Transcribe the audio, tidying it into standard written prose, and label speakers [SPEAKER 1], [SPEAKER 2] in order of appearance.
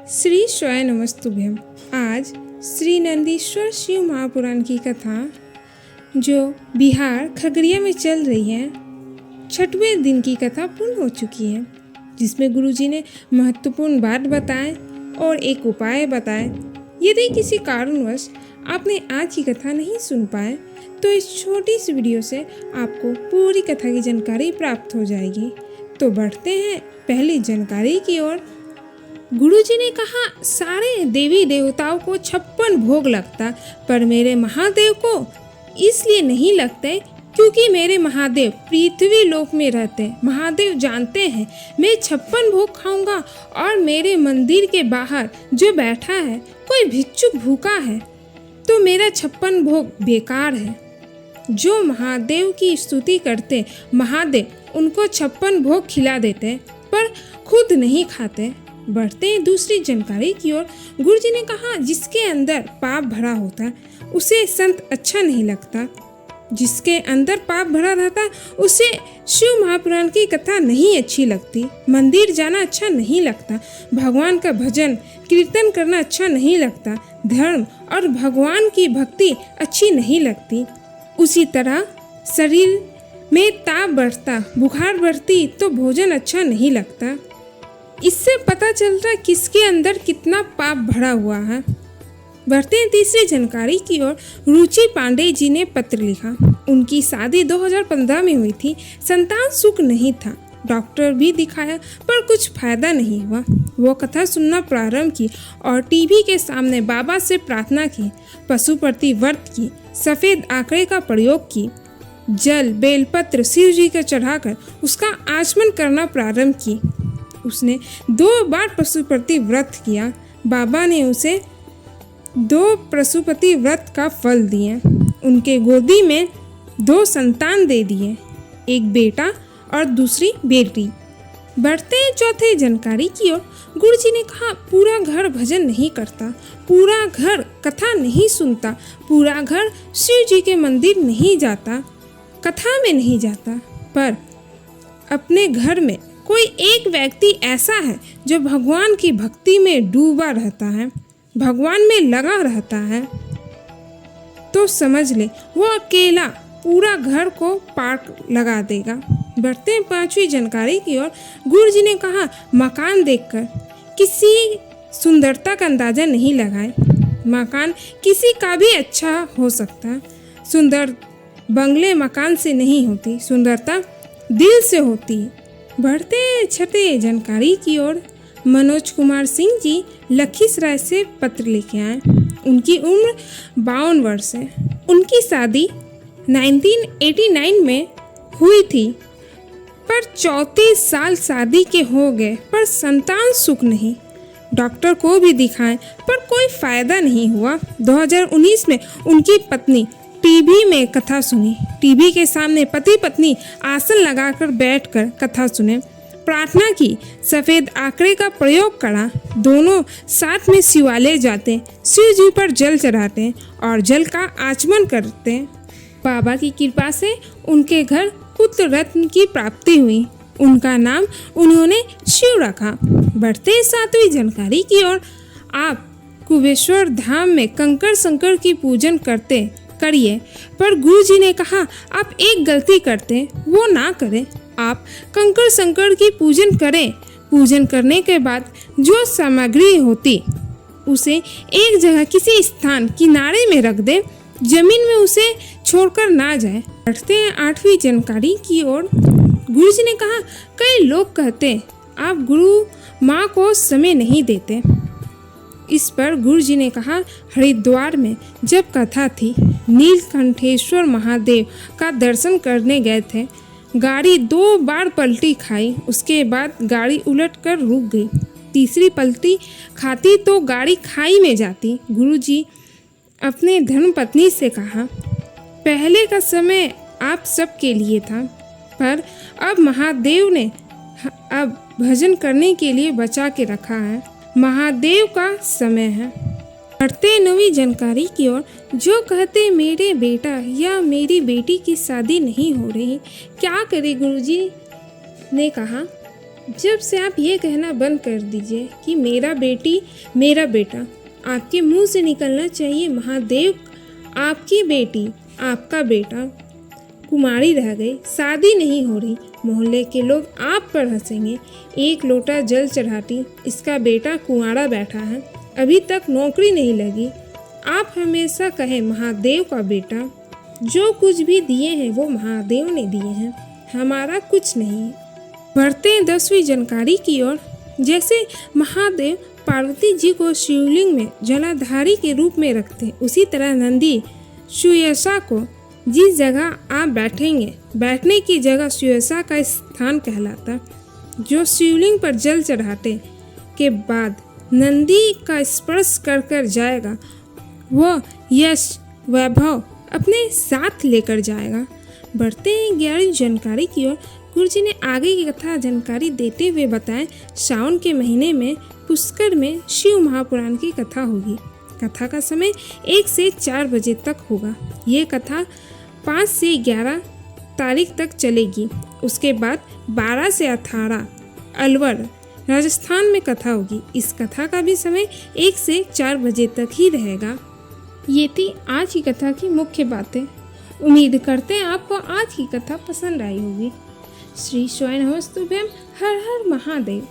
[SPEAKER 1] श्री स्वय नमस्तुभ्यम। आज श्री नंदीश्वर शिव महापुराण की कथा जो बिहार खगड़िया में चल रही है, 6वें दिन की कथा पूर्ण हो चुकी है, जिसमें गुरुजी ने महत्वपूर्ण बात बताए और एक उपाय बताए। यदि किसी कारणवश आपने आज की कथा नहीं सुन पाए तो इस छोटी सी वीडियो से आपको पूरी कथा की जानकारी प्राप्त हो जाएगी। तो बढ़ते हैं पहली जानकारी की ओर। गुरुजी ने कहा, सारे देवी देवताओं को 56 भोग लगता, पर मेरे महादेव को इसलिए नहीं लगते क्योंकि मेरे महादेव पृथ्वी लोक में रहते। महादेव जानते हैं मैं 56 भोग खाऊंगा और मेरे मंदिर के बाहर जो बैठा है कोई भिक्षुक भूखा है तो मेरा 56 भोग बेकार है। जो महादेव की स्तुति करते, महादेव उनको 56 भोग खिला देते पर खुद नहीं खाते। बढ़ते हैं दूसरी जानकारी की ओर। गुरुजी ने कहा, जिसके अंदर पाप भरा होता उसे संत अच्छा नहीं लगता। जिसके अंदर पाप भरा रहता उसे शिव महापुराण की कथा नहीं अच्छी लगती। मंदिर जाना अच्छा नहीं लगता। भगवान का भजन कीर्तन करना अच्छा नहीं लगता। धर्म और भगवान की भक्ति अच्छी नहीं लगती। उसी तरह शरीर में ताप बढ़ता, बुखार बढ़ती तो भोजन अच्छा नहीं लगता। इससे पता चलता है किसके अंदर कितना पाप भरा हुआ है। बढ़ते हैं तीसरी जानकारी की ओर। रुचि पांडे जी ने पत्र लिखा। उनकी शादी 2015 में हुई थी। संतान सुख नहीं था। डॉक्टर भी दिखाया पर कुछ फायदा नहीं हुआ। वो कथा सुनना प्रारंभ की और टीवी के सामने बाबा से प्रार्थना की, पशुपति व्रत की, सफ़ेद आंकड़े का प्रयोग की, जल बेलपत्र शिव जी को चढ़ाकर उसका आचमन करना प्रारंभ की। उसने 2 बार पशुपति व्रत किया। बाबा ने उसे 2 पशुपति व्रत का फल दिए। उनके गोदी में 2 संतान दे दिए, एक बेटा और दूसरी बेटी। बढ़ते हैं चौथे जानकारी की ओर। गुरुजी ने कहा, पूरा घर भजन नहीं करता, पूरा घर कथा नहीं सुनता, पूरा घर शिव जी के मंदिर नहीं जाता, कथा में नहीं जाता, पर अपने घर में कोई एक व्यक्ति ऐसा है जो भगवान की भक्ति में डूबा रहता है, भगवान में लगा रहता है, तो समझ ले वो अकेला पूरा घर को पार लगा देगा। बढ़ते हैं 5वीं जानकारी की ओर। गुरुजी ने कहा, मकान देखकर किसी सुंदरता का अंदाजा नहीं लगाए। मकान किसी का भी अच्छा हो सकता। सुंदर बंगले मकान से नहीं होती, सुंदरता दिल से होती है। बढ़ते 6ठी जानकारी की ओर। मनोज कुमार सिंह जी लखीसराय से पत्र लेके आए। उनकी उम्र 52 वर्ष है। उनकी शादी 1989 में हुई थी, पर 34 साल शादी के हो गए पर संतान सुख नहीं। डॉक्टर को भी दिखाएं पर कोई फायदा नहीं हुआ। 2019 में उनकी पत्नी टीवी में कथा सुनी। टीवी के सामने पति पत्नी आसन लगाकर बैठकर कथा सुने, प्रार्थना की, सफ़ेद आंकड़े का प्रयोग करा। दोनों साथ में शिवालय जाते, शिव जी पर जल चढ़ाते और जल का आचमन करते। बाबा की कृपा से उनके घर पुत्र रत्न की प्राप्ति हुई। उनका नाम उन्होंने शिव रखा। बढ़ते 7वीं जानकारी की ओर। आप कुबेश्वर धाम में कंकड़ शंकर की पूजन करिए, पर गुरुजी ने कहा, आप एक गलती करते, वो ना करें। आप कंकड़ शंकर की पूजन करें। पूजन करने के बाद जो सामग्री होती उसे एक जगह किसी स्थान किनारे में रख दें, जमीन में उसे छोड़कर ना जाए। बढ़ते हैं 8वीं जानकारी की ओर। गुरुजी ने कहा, कई लोग कहते आप गुरु माँ को समय नहीं देते। इस पर गुरुजी ने कहा, हरिद्वार में जब कथा थी, नीलकंठेश्वर महादेव का दर्शन करने गए थे। गाड़ी 2 बार पलटी खाई, उसके बाद गाड़ी उलट कर रुक गई। तीसरी पलटी खाती तो गाड़ी खाई में जाती। गुरुजी अपने धर्मपत्नी से कहा, पहले का समय आप सबके लिए था, पर अब महादेव ने अब भजन करने के लिए बचा के रखा है। महादेव का समय है। बढ़ते 9वीं जानकारी की ओर। जो कहते मेरे बेटा या मेरी बेटी की शादी नहीं हो रही, क्या करे? गुरुजी ने कहा, जब से आप ये कहना बंद कर दीजिए कि मेरा बेटी मेरा बेटा, आपके मुंह से निकलना चाहिए महादेव आपकी बेटी आपका बेटा कुमारी रह गई, शादी नहीं हो रही, मोहल्ले के लोग आप पर हंसेंगे। एक लोटा जल चढ़ाती, इसका बेटा कुंवारा बैठा है, अभी तक नौकरी नहीं लगी। आप हमेशा कहें महादेव का बेटा, जो कुछ भी दिए हैं वो महादेव ने दिए हैं, हमारा कुछ नहीं है। बढ़ते हैं 10वीं जानकारी की ओर। जैसे महादेव पार्वती जी को शिवलिंग में जलाधारी के रूप में रखते हैं, उसी तरह नंदी सुयसा को जिस जगह आप बैठेंगे, बैठने की जगह सुयसा का स्थान कहलाता। जो शिवलिंग पर जल चढ़ाते के बाद नंदी का स्पर्श कर कर जाएगा, वह यश वैभव अपने साथ लेकर जाएगा। बढ़ते हैं 11वीं जानकारी की ओर। गुरु जी ने आगे की कथा जानकारी देते हुए बताएं, सावन के महीने में पुष्कर में शिव महापुराण की कथा होगी। कथा का समय 1 से 4 बजे तक होगा। ये कथा 5 से 11 तारीख तक चलेगी। उसके बाद 12 से 18 अलवर राजस्थान में कथा होगी। इस कथा का भी समय 1 से 4 बजे तक ही रहेगा। ये थी आज की कथा की मुख्य बातें। उम्मीद करते हैं आपको आज की कथा पसंद आई होगी। श्री स्वयं नमस्तुभ्यम। हर हर महादेव।